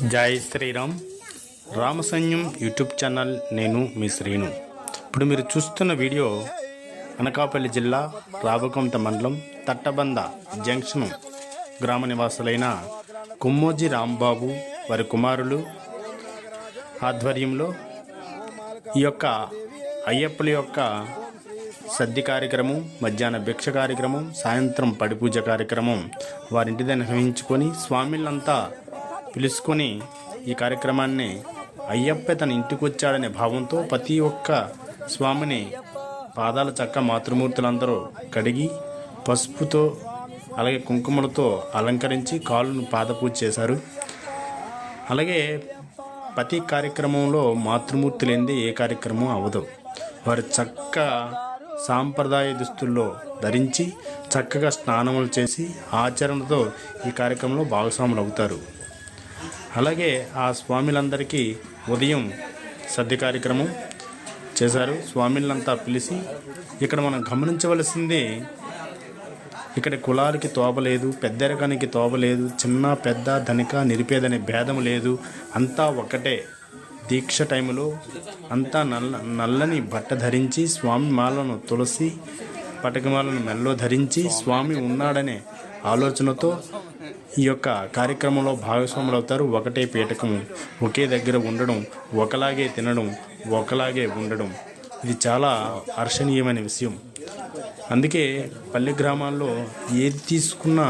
జై Sriram. రామసైన్యం YouTube channel. నేను మీ శ్రీను. ఇప్పుడు మీరు చూస్తున్న వీడియో అనకాపల్లి జిల్లా రాబకొంత మండలం తట్టబంద జంక్షన్ గ్రామ నివాసులైన కుమ్మోజీ రాంబాబు వారి కుమారులు ఆధ్వర్యంలో ఈ యొక్క అయ్యప్పల యొక్క సద్ది కార్యక్రమం, మధ్యాహ్న భిక్ష కార్యక్రమం, సాయంత్రం పడిపూజ కార్యక్రమం వారింటి దగ్గర నిర్వహించుకొని స్వామిలంతా పిలుచుకొని ఈ కార్యక్రమాన్ని అయ్యప్ప తన ఇంటికి వచ్చాడనే భావంతో ప్రతి ఒక్క స్వామిని పాదాల చక్క మాతృమూర్తులందరూ కడిగి పసుపుతో అలాగే కుంకుమలతో అలంకరించి కాళ్ళను పాదపూజ చేశారు. అలాగే ప్రతి కార్యక్రమంలో మాతృమూర్తి లేనిదే ఏ కార్యక్రమం అవ్వదు. వారు చక్క సాంప్రదాయ దుస్తుల్లో ధరించి చక్కగా స్నానములు చేసి ఆచరణతో ఈ కార్యక్రమంలో భాగస్వాములు అవుతారు. అలాగే ఆ స్వామిలందరికీ ఉదయం సద్ది కార్యక్రమం చేశారు. స్వామిలంతా పిలిచి ఇక్కడ మనం గమనించవలసింది, ఇక్కడ కులాలకి తోవ లేదు, పెద్దరికానికి తోవ లేదు, చిన్న పెద్ద ధనిక నిరుపేదనే భేదం లేదు. అంతా ఒకటే. దీక్ష టైంలో అంతా నల్లని బట్ట ధరించి స్వామి మాలను తులసి పటకమాలను మెల్లో ధరించి స్వామి ఉన్నాడనే ఆలోచనతో ఈ యొక్క కార్యక్రమంలో భాగస్వాములు అవుతారు. ఒకటే పీఠకము, ఒకే దగ్గర ఉండడం, ఒకలాగే తినడం, ఒకలాగే ఉండడం, ఇది చాలా హర్షణీయమైన విషయం. అందుకే పల్లె గ్రామాల్లో ఏది తీసుకున్నా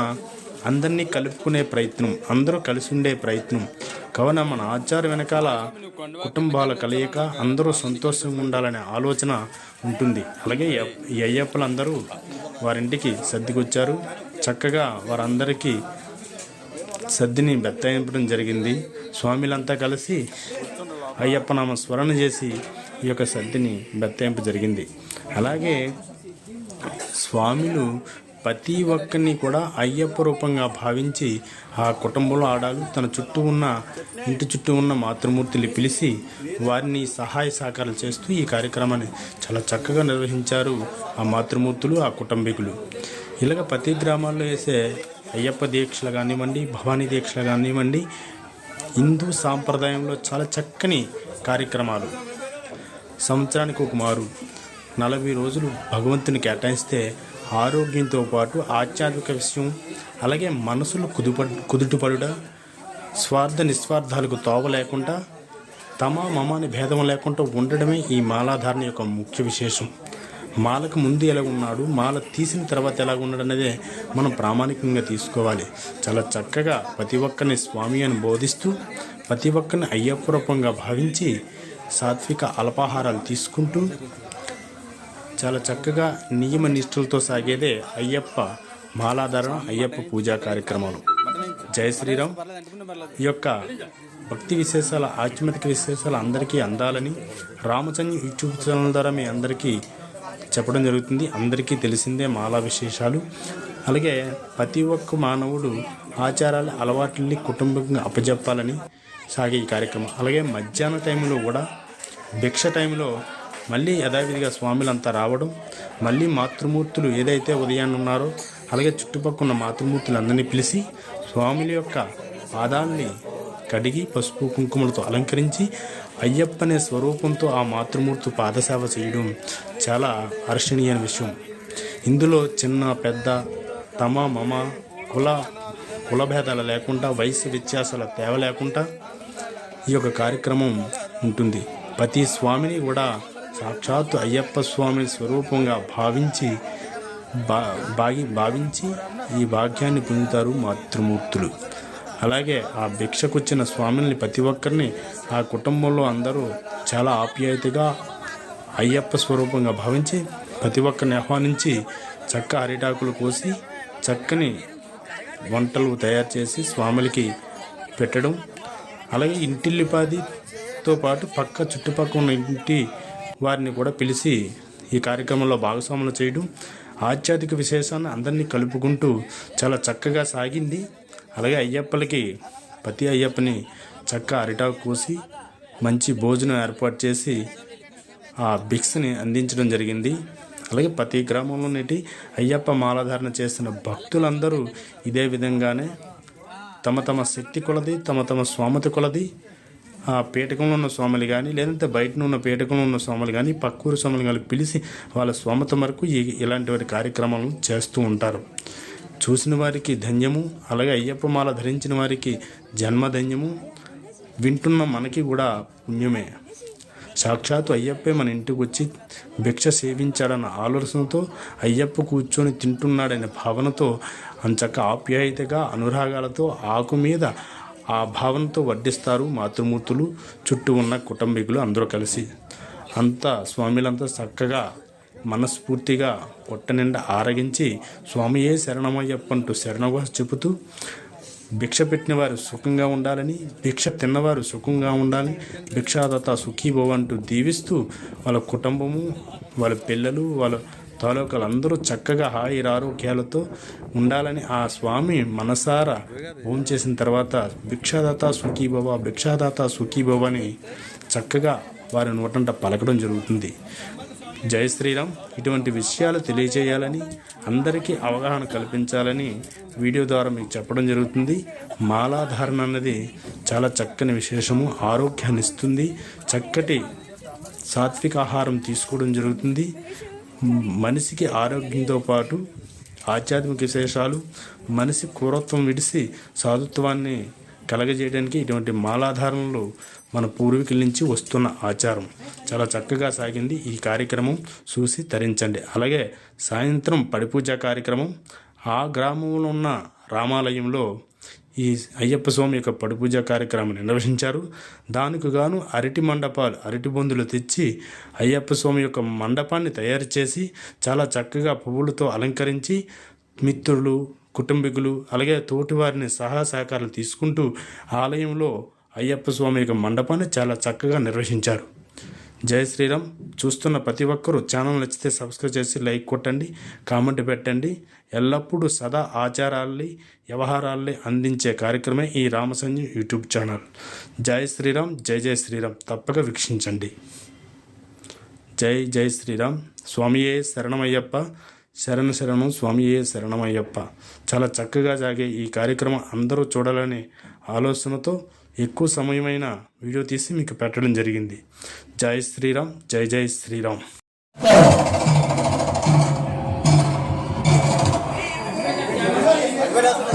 అందరినీ కలుపుకునే ప్రయత్నం, అందరూ కలిసి ఉండే ప్రయత్నం. కావున మన ఆచారం వెనకాల కుటుంబాల కలయిక, అందరూ సంతోషంగా ఉండాలనే ఆలోచన ఉంటుంది. అలాగే ఈ అయ్యప్పలందరూ వారింటికి సర్దికొచ్చారు. చక్కగా వారందరికీ సద్దిని బెత్తాయింపడం జరిగింది. స్వామిలంతా కలిసి అయ్యప్ప నామ స్మరణ చేసి ఈ యొక్క సద్దిని బెత్తాయింపు జరిగింది. అలాగే స్వామిలు ప్రతి ఒక్కరిని కూడా అయ్యప్ప రూపంగా భావించి ఆ కుటుంబంలో ఆడాలు తన చుట్టూ ఉన్న ఇంటి చుట్టూ ఉన్న మాతృమూర్తులు పిలిచి వారిని సహాయ సహకారాలు చేస్తూ ఈ కార్యక్రమాన్ని చాలా చక్కగా నిర్వహించారు ఆ మాతృమూర్తులు, ఆ కుటుంబీకులు. ఇలాగ ప్రతి గ్రామాల్లో వేసే అయ్యప్ప దీక్షలు కానివ్వండి, భవానీ దీక్షలు కానివ్వండి, హిందూ సాంప్రదాయంలో చాలా చక్కని కార్యక్రమాలు. సంవత్సరానికి ఒక మారు 40 రోజులు భగవంతుని కేటాయిస్తే ఆరోగ్యంతో పాటు ఆధ్యాత్మిక విషయం, అలాగే మనసులు కుదుటపడుట, స్వార్థ నిస్వార్థాలకు తోవ లేకుండా, తమ మమాని భేదం లేకుండా ఉండడమే ఈ మాలాధారణ యొక్క ముఖ్య విశేషం. మాలకు ముందు ఎలా ఉన్నాడు, మాల తీసిన తర్వాత ఎలా ఉన్నాడు అనేదే మనం ప్రామాణికంగా తీసుకోవాలి. చాలా చక్కగా ప్రతి ఒక్కరిని స్వామి అని బోధిస్తూ ప్రతి ఒక్కరిని అయ్యప్ప రూపంగా భావించి సాత్విక అల్పాహారాలు తీసుకుంటూ చాలా చక్కగా నియమ నిష్ఠలతో సాగేదే అయ్యప్ప మాలాధారణ, అయ్యప్ప పూజా కార్యక్రమాలు. జై శ్రీరామ్. ఈ యొక్క భక్తి విశేషాల, ఆధ్యాత్మిక విశేషాలు అందరికీ అందాలని రామచంద్ర యూట్యూబ్ ఛానల్ ద్వారా మీ అందరికీ చెప్పడం జరుగుతుంది. అందరికీ తెలిసిందే మాలా విశేషాలు. అలాగే ప్రతి ఒక్క మానవుడు ఆచారాల అలవాట్లని కుటుంబంగా అప్పజెప్పాలని సాగే ఈ కార్యక్రమం. అలాగే మధ్యాహ్న టైంలో కూడా భిక్ష టైంలో మళ్ళీ యథావిధిగా స్వాములంతా రావడం, మళ్ళీ మాతృమూర్తులు ఏదైతే ఉదయాన్నే ఉన్నారో అలాగే చుట్టుపక్కల ఉన్న మాతృమూర్తులు అందరినీ పిలిచి స్వాముల యొక్క పాదాలని కడిగి పసుపు కుంకుమలతో అలంకరించి అయ్యప్ప అనే స్వరూపంతో ఆ మాతృమూర్తి పాదసేవ చేయడం చాలా హర్షణీయమైన విషయం. ఇందులో చిన్న పెద్ద తమ మమ కులభేదాలు లేకుండా, వయసు వ్యత్యాసాల తేవ లేకుండా ఈ యొక్క కార్యక్రమం ఉంటుంది. ప్రతి స్వామిని కూడా సాక్షాత్తు అయ్యప్ప స్వామి స్వరూపంగా భావించి ఈ భాగ్యాన్ని పొందుతారు మాతృమూర్తులు. అలాగే ఆ భిక్షకొచ్చిన స్వామిని ప్రతి ఒక్కరిని ఆ కుటుంబంలో అందరూ చాలా ఆప్యాయతగా అయ్యప్ప స్వరూపంగా భావించి ప్రతి ఒక్కరిని ఆహ్వానించి చక్క అరిటాకులు కోసి చక్కని వంటలు తయారు చేసి స్వాములకి పెట్టడం. అలాగే ఇంటిల్లిపాదితో పాటు చుట్టుపక్కల ఉన్న ఇంటి వారిని కూడా పిలిచి ఈ కార్యక్రమంలో భాగస్వాములు చేయడం, ఆధ్యాత్మిక విశేషాన్ని అందరినీ కలుపుకుంటూ చాలా చక్కగా సాగింది. అలాగే అయ్యప్పలకి ప్రతి అయ్యప్పని చక్క అరిటాకు కోసి మంచి భోజనం ఏర్పాటు చేసి ఆ భిక్షని అందించడం జరిగింది. అలాగే ప్రతి గ్రామంలో నేటి అయ్యప్ప మాలాధారణ చేస్తున్న భక్తులందరూ ఇదే విధంగానే తమ తమ శక్తి కొలది, తమ తమ స్వామత కొలది ఆ పీఠకంలో ఉన్న స్వాములు కానీ, లేదంటే బయట ఉన్న పీఠకంలో ఉన్న స్వాములు కానీ, పక్కూరు స్వాములు కానీ పిలిచి వాళ్ళ స్వామత వరకు ఇలాంటి వారి కార్యక్రమాలను చేస్తూ ఉంటారు. చూసిన వారికి ధన్యము, అలాగే అయ్యప్ప మాల ధరించిన వారికి జన్మధన్యము, వింటున్న మనకి కూడా పుణ్యమే. సాక్షాత్తు అయ్యప్పే మన ఇంటికి వచ్చి భిక్ష సేవించాడన్న ఆలోచనతో, అయ్యప్ప కూర్చొని తింటున్నాడనే భావనతో, అంచక్క ఆప్యాయతగా అనురాగాలతో ఆకు మీద ఆ భావనతో వడ్డిస్తారు మాతృమూర్తులు, చుట్టూ ఉన్న కుటుంబీకులు అందరూ కలిసి. అంతా స్వామిలంతా చక్కగా మనస్ఫూర్తిగా పొట్ట నిండా ఆరగించి స్వామియే శరణమయ్యప్ప అంటూ శరణఘోష చెబుతూ, భిక్ష పెట్టిన వారు సుఖంగా ఉండాలని, భిక్ష తిన్నవారు సుఖంగా ఉండాలని, భిక్షాదాత సుఖీభవ అంటూ దీవిస్తూ వాళ్ళ కుటుంబము, వాళ్ళ పిల్లలు, వాళ్ళ తాలూకాలు అందరూ చక్కగా ఆరోగ్యాలతో ఉండాలని ఆ స్వామి మనసారా ఓం చేసిన తర్వాత భిక్షాదాత సుఖీభవ, భిక్షాదాత సుఖీభవ అని చక్కగా వారి నోటంట పలకడం జరుగుతుంది. జై శ్రీరామ్. ఇటువంటి విషయాలు తెలియజేయాలని, అందరికీ అవగాహన కల్పించాలని వీడియో ద్వారా మీకు చెప్పడం జరుగుతుంది. మాలాధారణ అన్నది చాలా చక్కని విశేషము, ఆరోగ్యాన్ని ఇస్తుంది. చక్కటి సాత్విక ఆహారం తీసుకోవడం జరుగుతుంది. మనిషికి ఆరోగ్యంతో పాటు ఆధ్యాత్మిక విశేషాలు, మనిషి క్రూరత్వం విడిసి సాధుత్వాన్ని కలగజేయడానికి ఇటువంటి మాలాధారణలు మన పూర్వీకుల నుంచి వస్తున్న ఆచారం. చాలా చక్కగా సాగింది ఈ కార్యక్రమం, చూసి తరించండి. అలాగే సాయంత్రం పడిపూజ కార్యక్రమం ఆ గ్రామంలో ఉన్న రామాలయంలో ఈ అయ్యప్ప స్వామి యొక్క పడిపూజ కార్యక్రమం నిర్వహించారు. దానికి గాను అరటి మండపాలు, అరటి బొందులు తెచ్చి అయ్యప్ప స్వామి యొక్క మండపాన్ని తయారు చేసి చాలా చక్కగా పువ్వులతో అలంకరించి మిత్రులు, కుటుంబీకులు, అలాగే తోటివారిని సహకారాలు తీసుకుంటూ ఆలయంలో అయ్యప్ప స్వామి యొక్క మండపాన్ని చాలా చక్కగా నిర్వహించారు. జై శ్రీరామ్. చూస్తున్న ప్రతి ఒక్కరూ ఛానల్ నచ్చితే సబ్స్క్రైబ్ చేసి లైక్ కొట్టండి, కామెంట్ పెట్టండి. ఎల్లప్పుడూ సదా ఆచారాల్ని, వ్యవహారాల్ని అందించే కార్యక్రమే ఈ రామసంజయ్ యూట్యూబ్ ఛానల్. జై శ్రీరామ్. జై జై శ్రీరామ్. తప్పక వీక్షించండి. జై జై శ్రీరామ్. స్వామియే శరణమయ్యప్ప, శరణ శరణం స్వామియే శరణమయ్యప్ప. చాలా చక్కగా సాగే ఈ కార్యక్రమం అందరూ చూడాలనే ఆలోచనతో ఎక్కువ సమయమైన వీడియో తీసి మీకు పెట్టడం జరిగింది. జై శ్రీరామ్. జై జై శ్రీరామ్.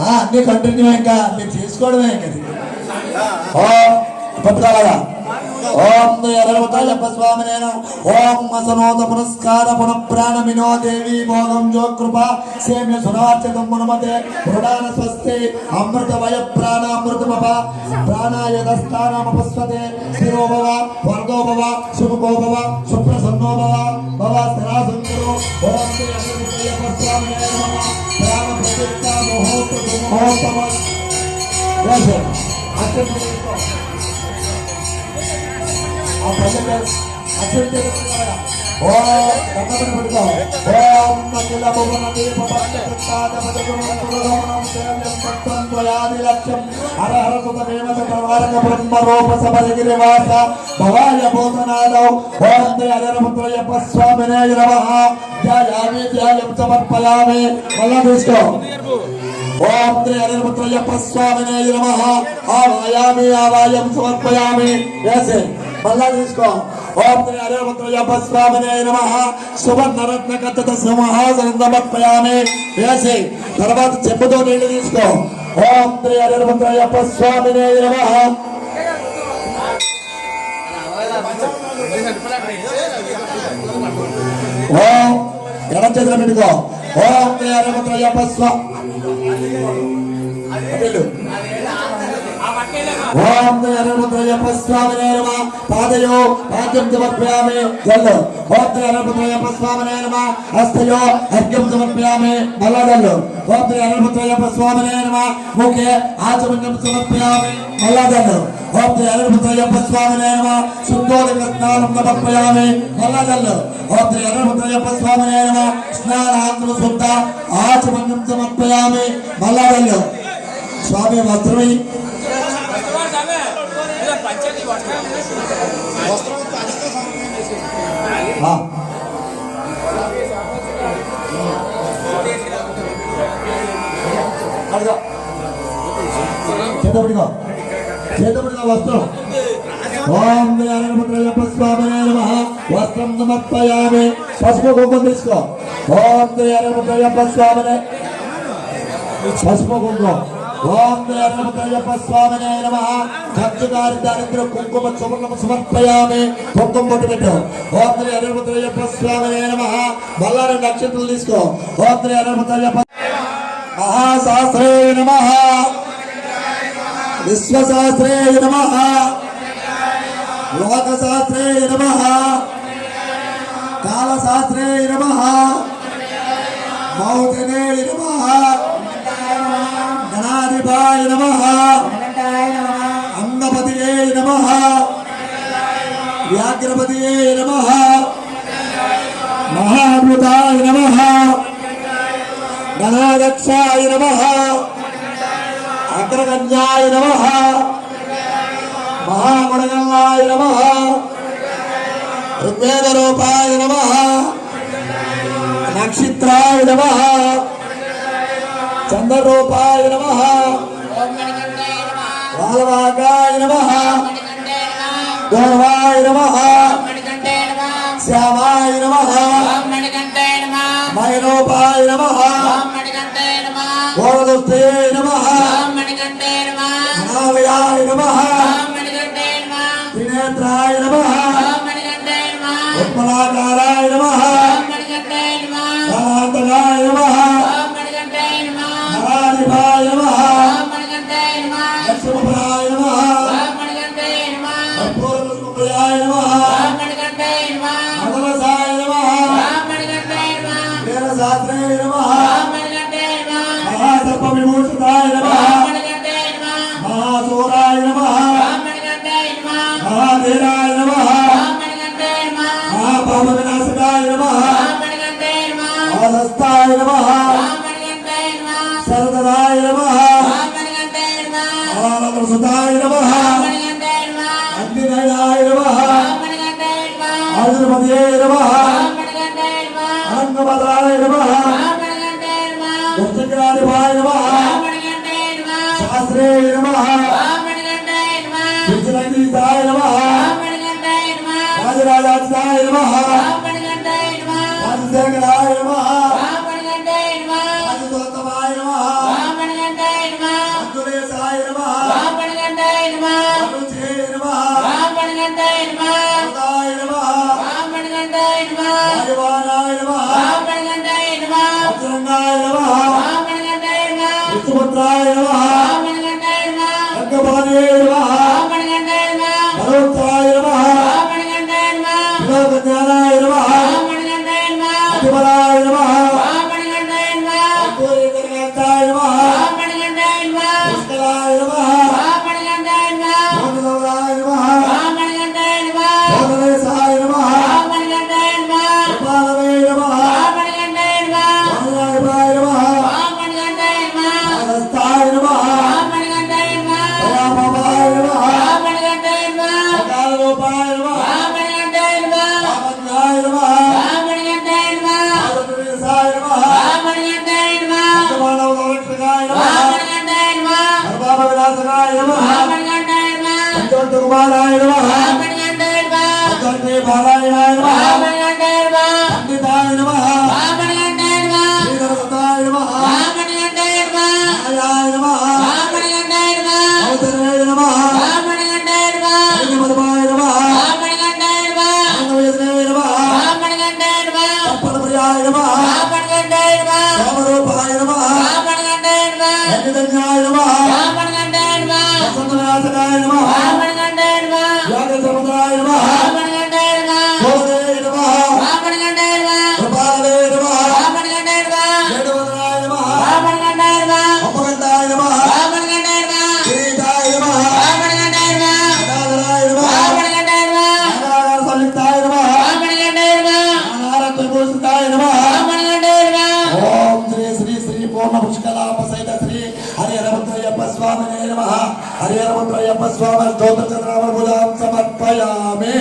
అన్ని కంటిన్యూ ఇంకా మీరు చేసుకోవడమే పట్టుకోవాలా. ఓం అయ్యప్ప స్వామినేన. ఓం అసనోద పురస్కార పునఃప్రాణమినో దేవి భోగం జో కృప సేమ్య సునార్చకం మునమతే ప్రధాన స్వస్తి అమృతమయ ప్రాణామృతమప ప్రాణాయదస్థానమపస్వతే శిరోభవ వర్గోభవ శుభోభవ సుప్రసన్నోభవ భవ స్థిరాసంకరో. ఓం అయ్యప్ప స్వామినేన ప్రాణ ప్రతిష్ట ముహూర్తమ సమర్పయామి. మళ్ళా తీసుకో. ఓం శ్రీ హరిపుత్రయ్యప్ప స్వామినే నమః. ఆవాయామి ఆవాయం సమర్పయామి. వేసే మళ్ళా తీసుకో. ఓం శ్రీ హరిపుత్రయ్యప్ప స్వామినే నమః. సువర్ణరత్న కథ సింహాసనం సమర్పయామి. వేసే తర్వాత చెప్పుతో నీళ్లు తీసుకో. ఓం శ్రీ హరిపుత్రయ్యప్ప స్వామినే నమః. ఓం ఎడం చేతులు పెట్టుకో. ఓం శ్రీ హరిపుత్రయ్యప్ప స్వామి. ఓం హరిపుత్రయ్యప్ప స్వామినే నమః. పాదయో పాద్యం సమర్పయామి. జల్లు. ఓం హరిపుత్రయ్యప్ప స్వామినే నమః. హస్తయో అర్ఘ్యం సమర్పయామి. మళ్ళా జల్లు. ఓం హరిపుత్రయ్యప్ప స్వామినే నమః. ముఖే ఆచమన్యం సమర్పయామి. మళ్ళా జల్లు. ఓం హరిపుత్రయ్యప్ప స్వామినే నమః. శుద్ధోదక స్నానం సమర్పయామి. మళ్ళా జల్లు. ఓం హరిపుత్రయ్యప్ప స్వామినే నమః. స్నానాంతర శుద్ధ ఆచమన్యం సమర్పయామి. మళ్ళా జల్లు. స్వామి వస్త్రమై చేతపడిగా వస్త్రం ఓం శ్రీ స్వామి నమః వస్త్రం సమర్పయామి పసుపు కుంకుమ తీసుకో ఓం శ్రీ స్వామి పసుపు కుంకుమ ఓం శ్రీ స్వామి నమః ఖర్చుదారి దారిద్ర కుంకుమ సువర్ణం సమర్పయామి కుంకుమ పొట్టు పెట్టు ఓం శ్రీ స్వామి నమః బల్లారి నక్షత్రాలు తీసుకో ఓం శ్రీ మహాశాస్త్రే నమః విశ్వశాస్త్రే నమః లోకశాస్త్రే నమః కాలశాస్త్రే నమః మౌతినే నమః గణాధిపాయ నమః అంగపతియే నమః వ్యాఘ్రపతియే నమః మహాభూతాయ నమః గణాధ్యక్షాయ నమః అగ్రగణ్యాయ నమః మహాగుణగణాయ నమః ఋగ్వేదరూపాయ నమః నక్షత్రాయ నమః చంద్రరూపాయ నమః బాలవాకాయ నమః గోవాయ నమః శ్యామాయ నమః మయరూపాయ నమః గోరదుష్టాయ నమః అనామయాయ నమః త్రినేత్రాయ నమః ఉత్పలాకారాయ నమః కాలాంతకాయ నమః నరాధిపాయ నమః లక్ష్మీపురాయ నమః కర్పూరపుష్పప్రియాయ నమః మంగళసాయ నమః వీరశాస్త్రాయ నమః మహాసర్ప విభూషితాయ నమః మహాసూరాయ నమః మహాధీరాయ నమః మహాపాప వినాశకాయ నమః అవధస్థాయ నమః శరదరాయ నమః ఆనందసుతాయ నమః అగ్నినయాయ నమః ఆయుర్మదే నమః అనంగమదాయ నమః దుర్జగ్రాధిపాయ నమః శాస్త్రే నమః విజయగీతాయ నమః రాజరాజాయ నమః రాజశేఖరాయ నమః రాజదోత్తమాయ నమః అద్వైతాయ నమః అనుజే నమః హృదాయ నమః వాయువానాయ నమః వజ్రంగాయ నమః విష్ణుపుత్రాయ నమః రంగపాణే నమః భరవత్రాయ నమః విలోకజ్ఞానాయ నమః అతిబలాయ నమః అద్వైతనికాంతాయ నమః పుష్కలాయ నమః భోగనవరాయ నమః భోగనేశాయ నమః కృపాలవే నమః వాయువాయ నమః ఆగస్తాయ నమః దయాపాపాయ నమః అకాలరూపాయ నమః పాపజ్ఞాయ నమః ఆదర్శేశాయ నమః అంతమానవరక్షకాయ నమః సర్వాప వినాశకాయ నమః పంచవంతకుమారాయ నమః పంచవంతేపారాయణాయ నమః పండితాయ నమః శ్రీధరసుతాయ నమః ఆయాయ నమః అవతరణాయ నమః శ్రీమద్భాయ నమః అంగవేదనాయ నమః తప్పనప్రియాయ నమః సోమరూపాయ నమః అగ్నిదండాయ నమః వసంతనాశకాయ నమః యాగసముద్రాయ నమః భోగనే నమః కృపాలవే నమః వేదవదనాయ నమః అపగండాయ నమః కిరీటాయ నమః అనాదరాయ నమః అనాదర సంయుక్తాయ నమః అనారత్వ విభూషితాయ నమః ఓం శ్రీ శ్రీ శ్రీ పూర్ణ పుష్కలాప సహిత శ్రీ హరిహరపుత్రయ్యప్ప స్వామినే నమః హరిహరపుత్రయ్యప్ప స్వామి స్తోత్ర చంద్రామృతాం సమర్పయామి.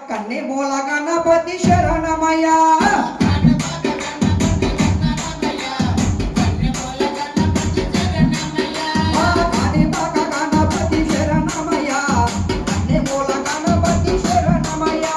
కన్నె మూల గణపతి శరణమయ్యా గణపతి శరణమయ్యా కన్నె మూల గణపతి శరణమయ్యా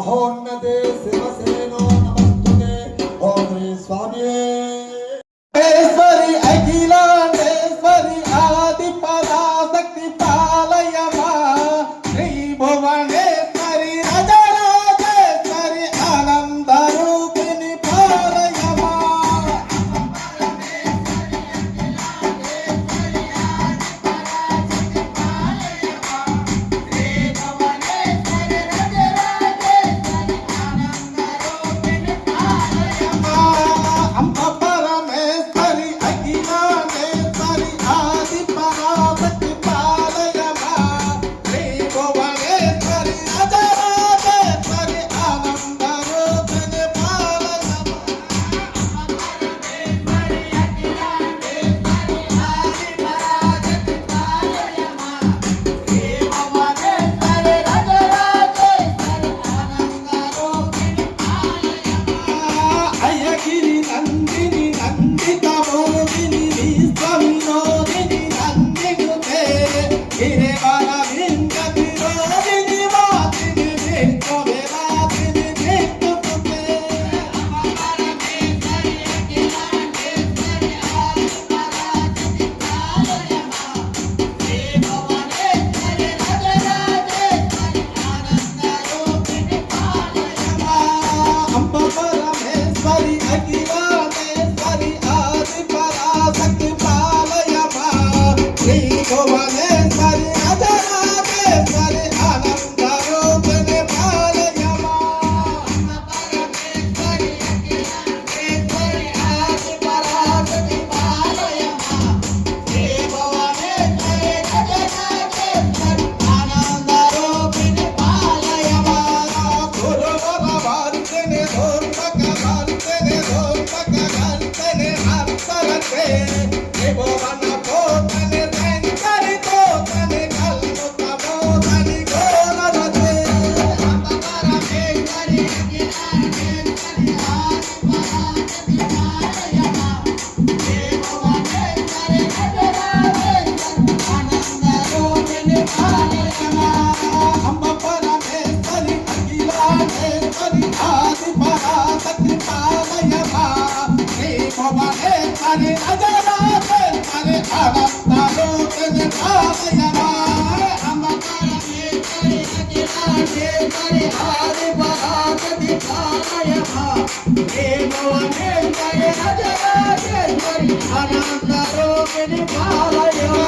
మహోన్నతే శివసేనో నమస్తుతే ఓం శ్రీ స్వామియే ఈశ్వరి అఖిలాండేశ్వరి ఆది పరాశక్తి పాలయమా శ్రీ భువనేశ్వరి రాజరాజేశ్వరి ఆనంద రూపిణి పాలయమా అంబ పరమేశ్వరి అఖిలాండేశ్వరి ఆది పరాశక్తి పాలయమా శ్రీ భువనేశ్వరి రాజరాజేశ్వరి ఆనంద రూపిణి పాలయమా అయ్యగిరి నందిని నందిత మోదిని విశ్వవినోదిని నందినుతే గిరివర వింగతి రోదిని వాదిని విశ్వవిలాదిని విష్ణుతే అంబ పరమేశ్వరి అఖిలాండేశ్వరి ఆది పరాశక్తి పాలయమా శ్రీ భువనేశ్వరి రాజరాజేశ్వరి ఆనంద రూపిణి పాలయమా గురువర వారిని దోర్పక వారిని దోర్పక వారిని హస్తరతే త్రిభువన కోటని వెంకరి కోటని కల్ముత మోదని గోరరతే అంబ పరమేశ్వరి అఖిలాండేశ్వరి ఆది పరాశక్తి పాలయమా శ్రీ భువనేశ్వరి రాజరాజేశ్వరి ఆనంద రూపిణి పాలయమా అంబ పరమేశ్వరి అఖిలాండేశ్వరి ఆది పరాశక్తి పాలయమా శ్రీ భువనేశ్వరి రాజరాజేశ్వరి ఆనంద రూపిణి పాలయమా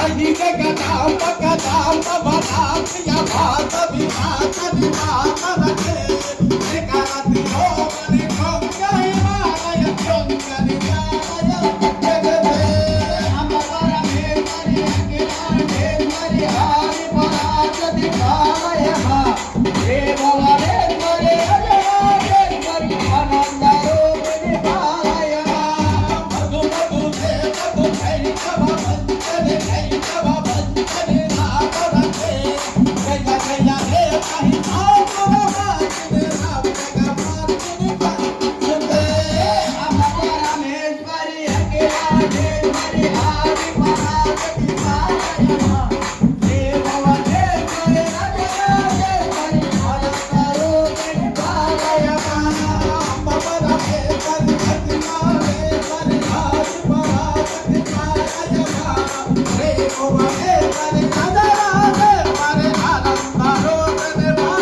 అధిక గణాంబ గణాంబ వనాత్య భాత విమాత విమాత రతే ఏకరతి హోమని భంగహిమాలయ భంగని జాలయ జగతే అంబ పరమేశ్వరి అఖిలాండేశ్వరి ఆది పరాశక్తి పాలయమా శ్రీ భువనేశ్వరి రాజరాజేశ్వరి ఆనంద రూపిణి పాలయమా మధు మధు దేవతు భైరవ వంచని భైరవ వంచని నామరతే జయ జయ హే మహిమాసుర వాసిని రామ జగమార్గిని పంచుతే అంబ పరమేశ్వరి అఖిలాండేశ్వరి ఆది పరాశక్తి పాలయమా శ్రీ భువనేశ్వరి రాజరాజేశ్వరి ఆనంద రూపిణి పాలయమా అంబ పరమేశ్వరి అఖిలాండేశ్వరి ఆది పరాశక్తి పాలయమా శ్రీ భువనేశ్వరి రాజరాజేశ్వరి ఆనంద రూపిణి పాలయమా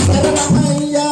శరణమయ్యా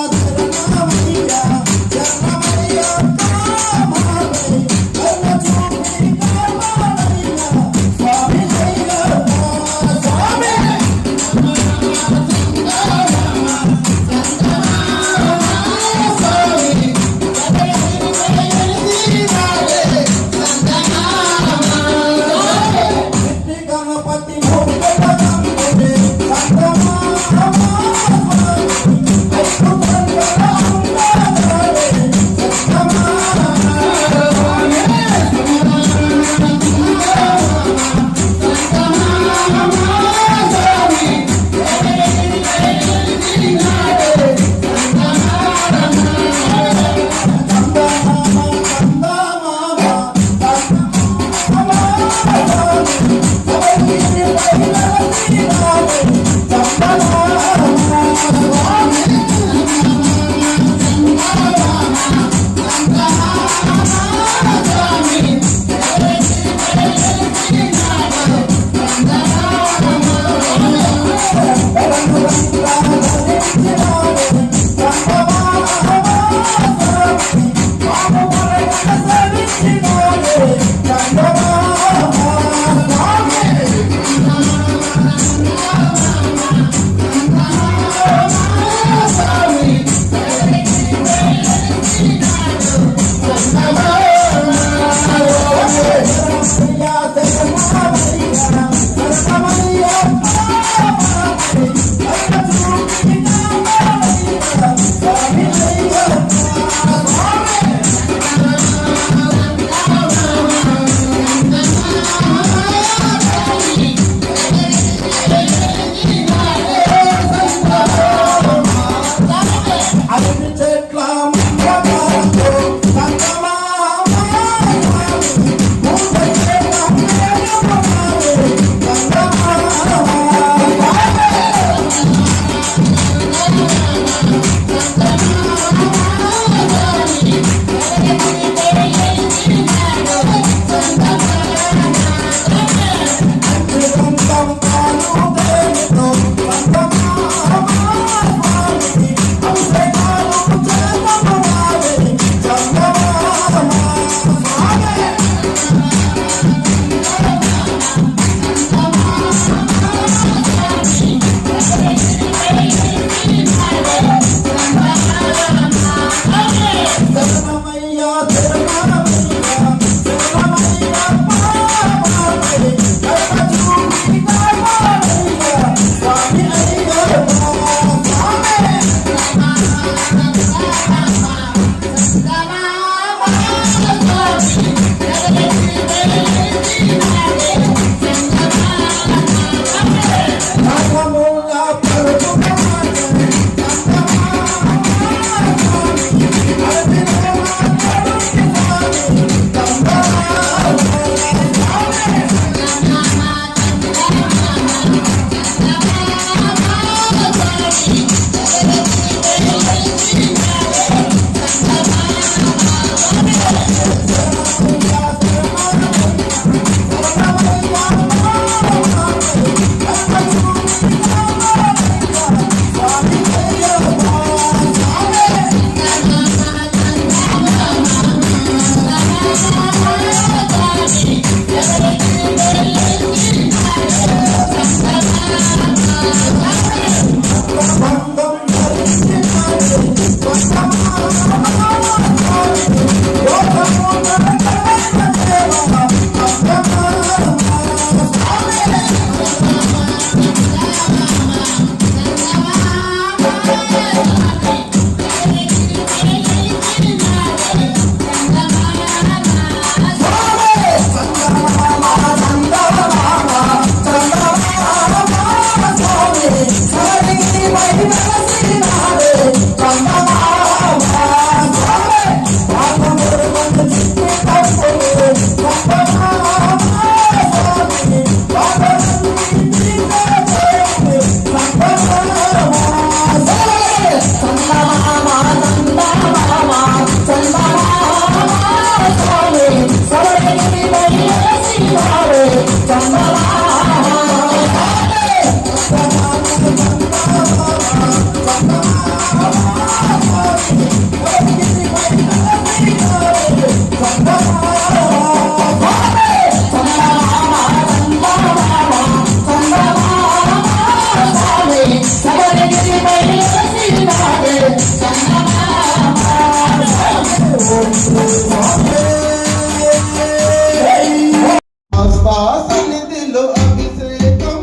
సన్నిధిలో అభిషేకం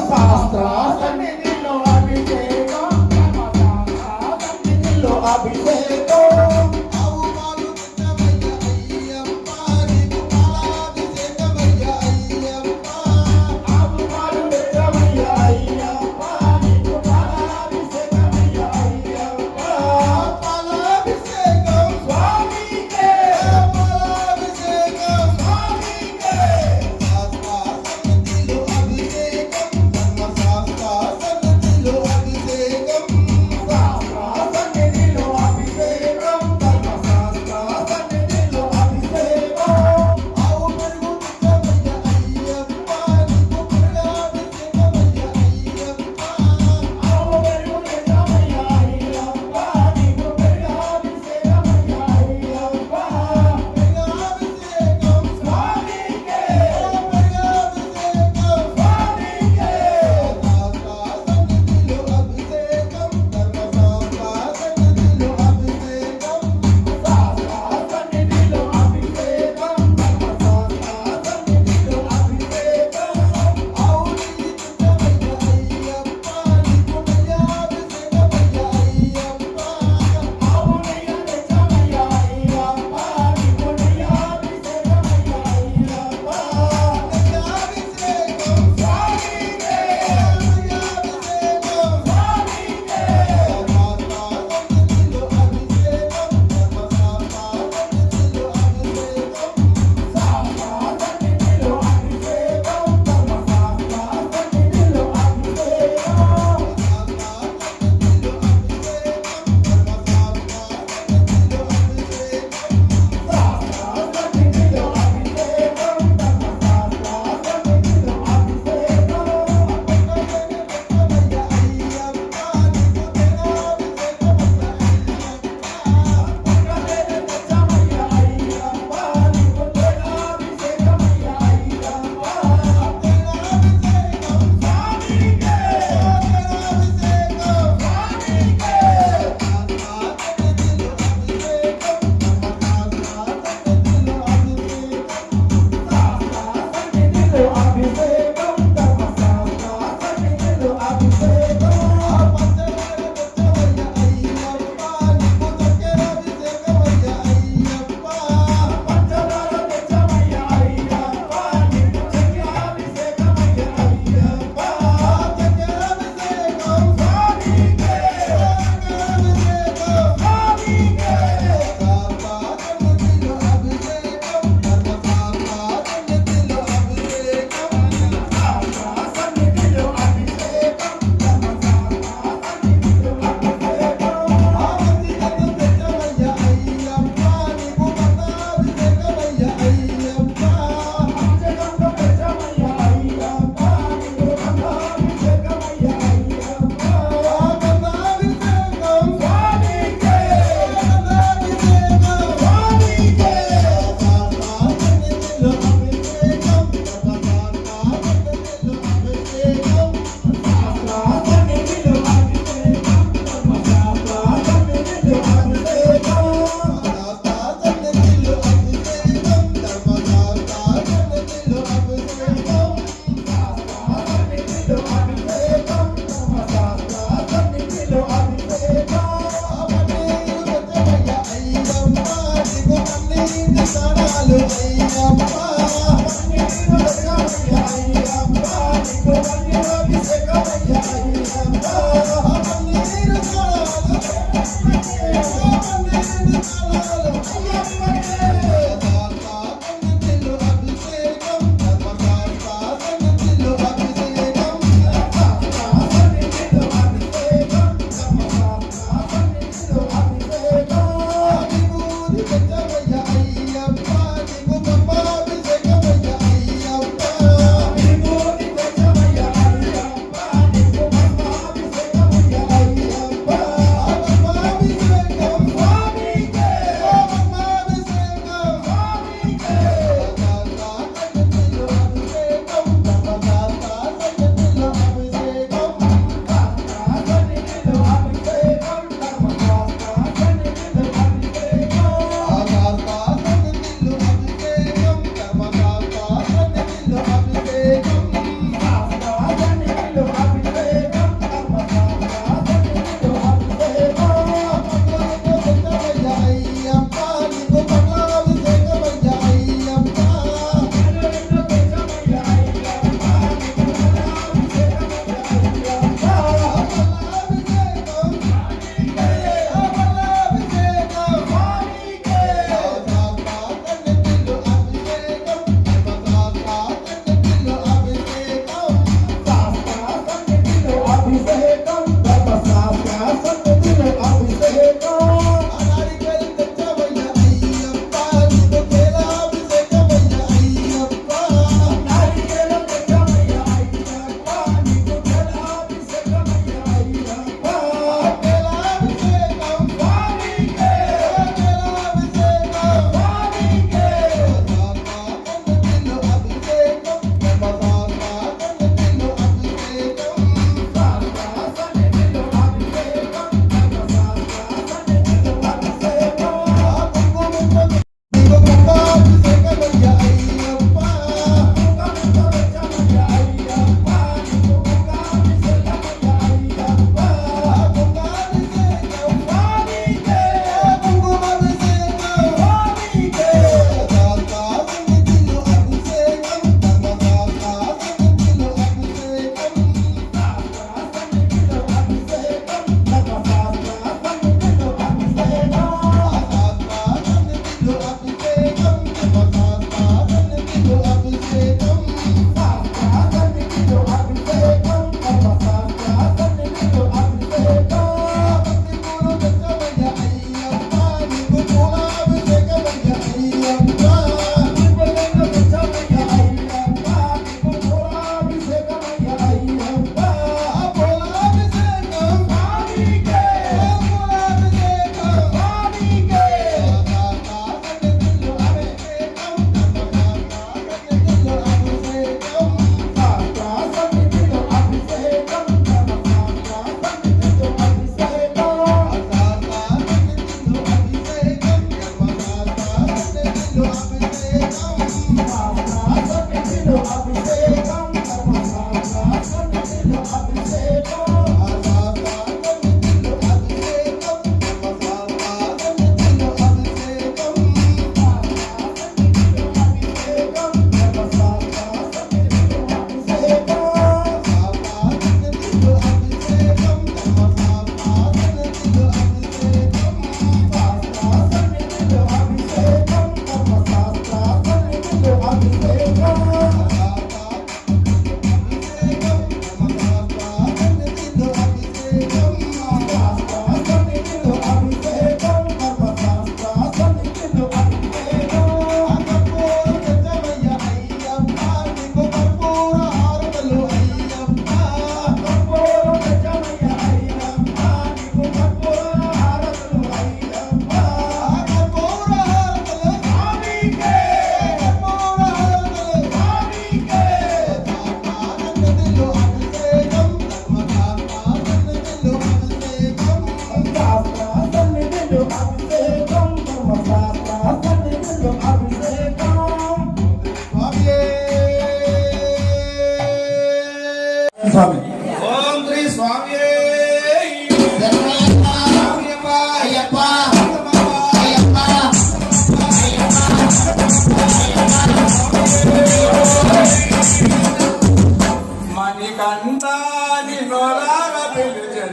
శాస్త్ర సన్నిధిలో అభిషేకం సన్నిధిలో అభిషేకం ఆవు పాలు తెచ్చవయ్య అయ్యప్ప నీకు పాలాభిషేకమయ్య అయ్యప్ప ఆవు పాలు తెచ్చవయ్య అయ్యప్ప నీకు పాలాభిషేకమయ్య అయ్యప్ప పాలాభిషేకం స్వామికే పాలాభిషేకం స్వామికే సన్నిధిలో అభిషేకం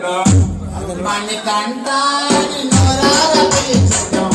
మణికంఠ నిన్నోరాల పిలిచెదం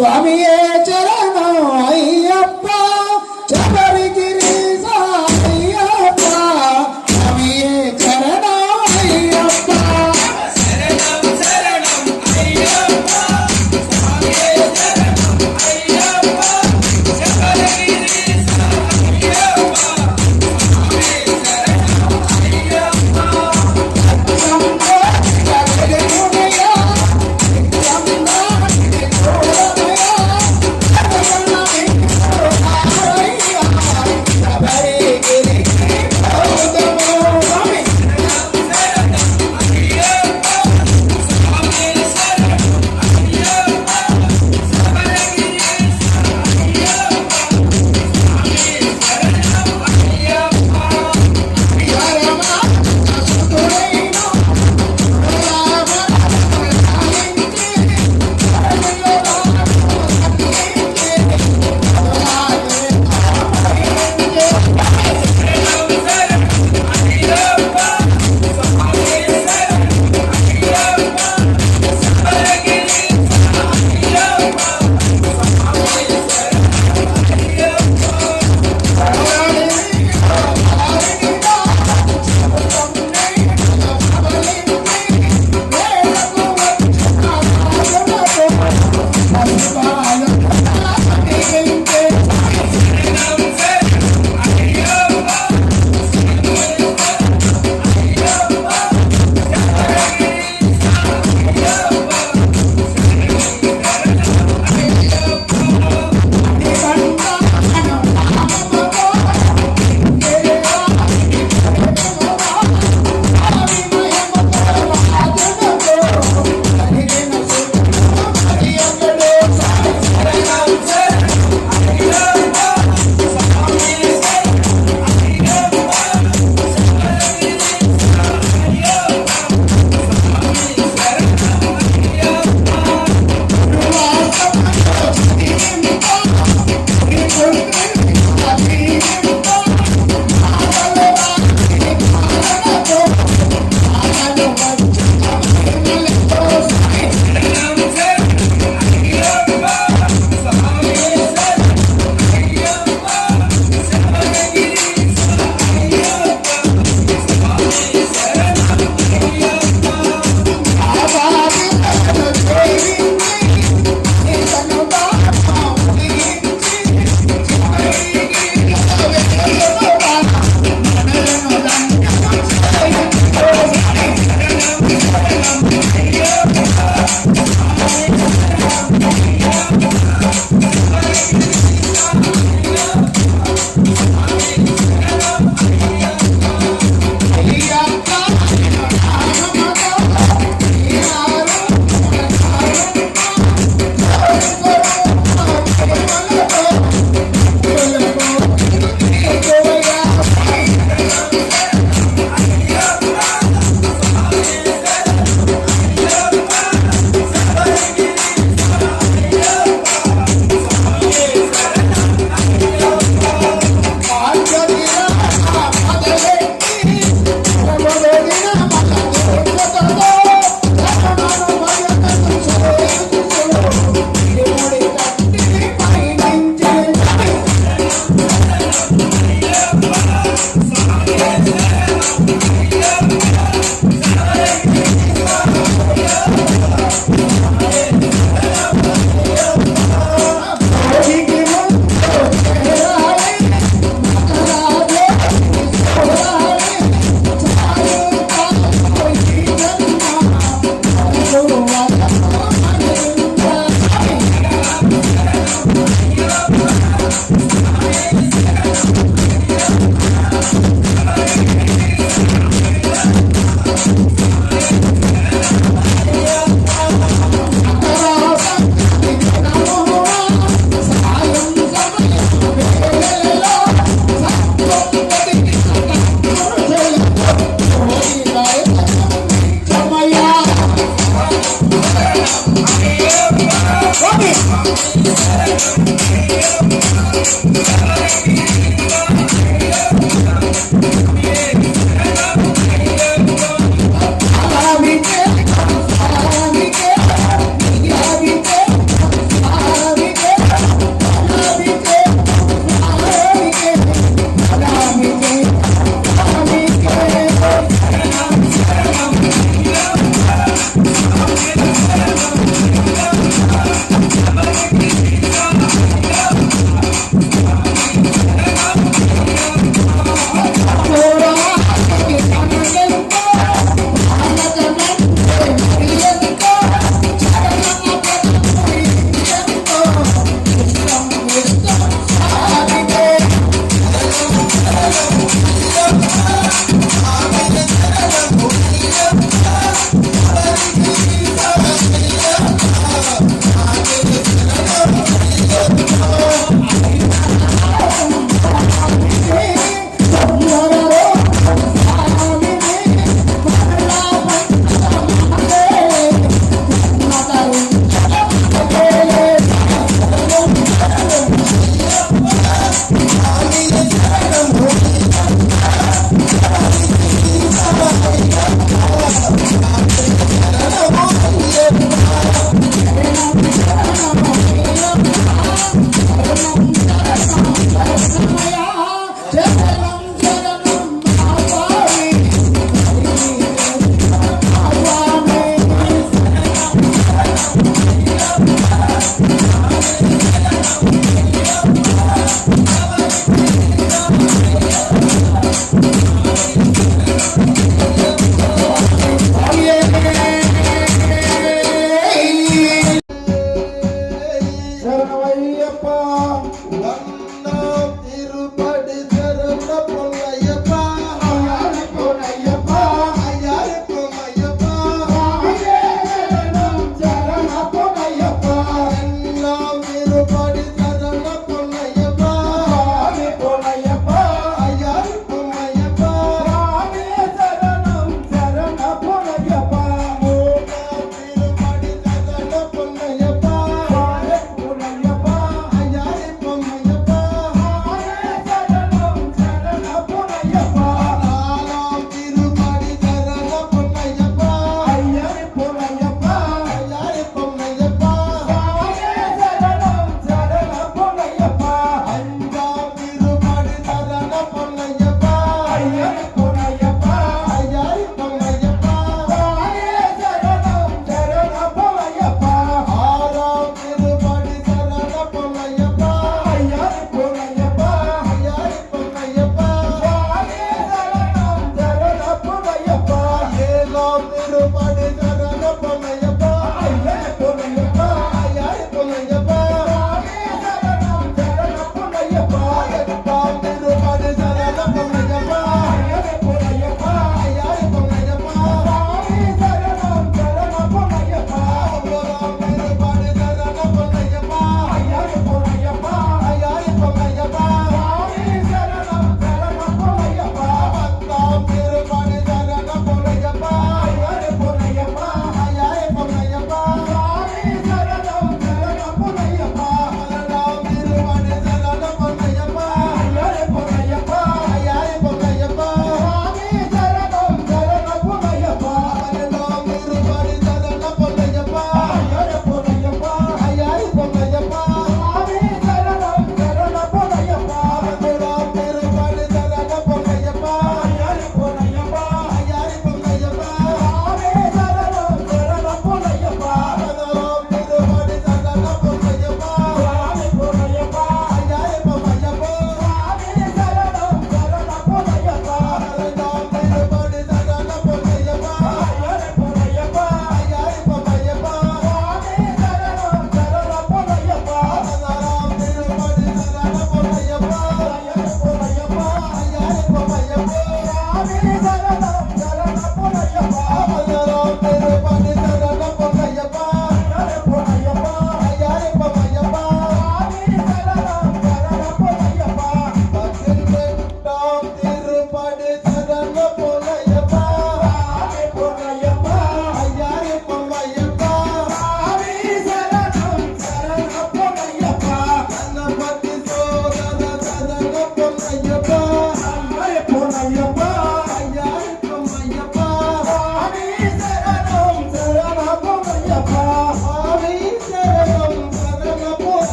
స్వామియే చరణం అయ్యప్ప శబరిగిరీశ అయ్యప్ప స్వామియే చరణం అయ్యప్ప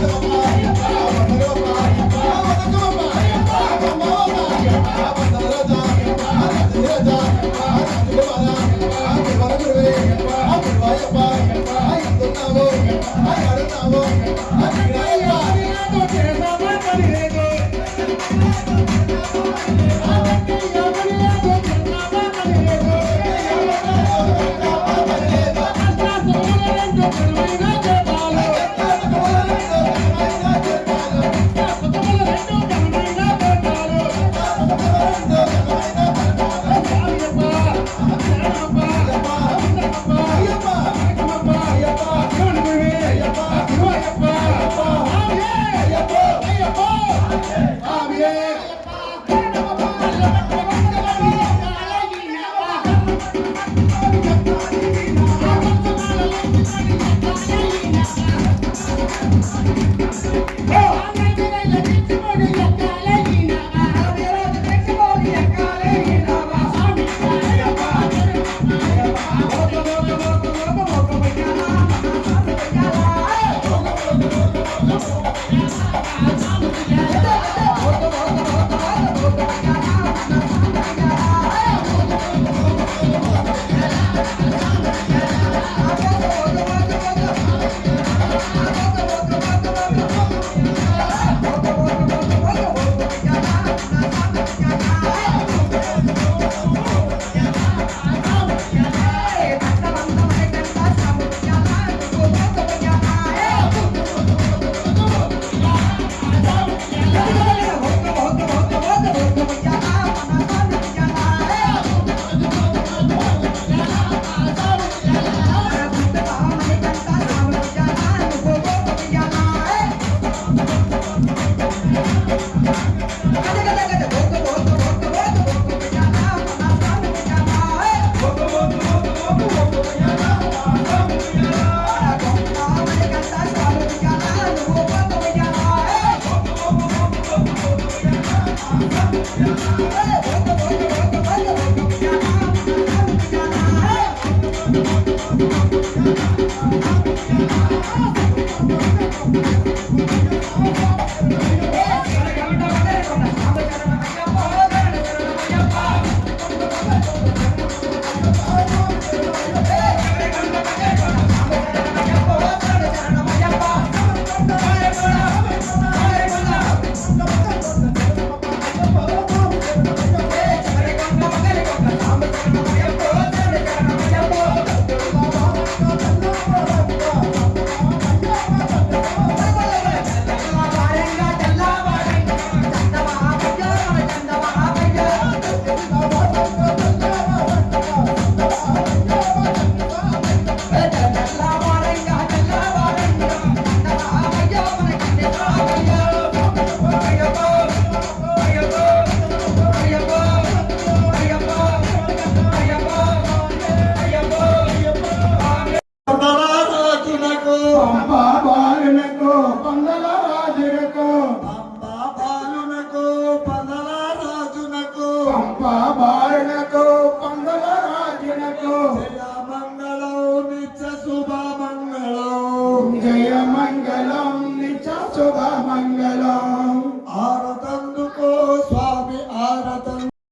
Come రాజునకు పంపా బాలునకు పందల రాజునకు పంపా బాలునకు పందల రాజునకు పంపా బాలునకు పందల రాజునకు జయమంగళం నిత్య శుభమంగళం జయ మంగళం నిత్య శుభ మంగళం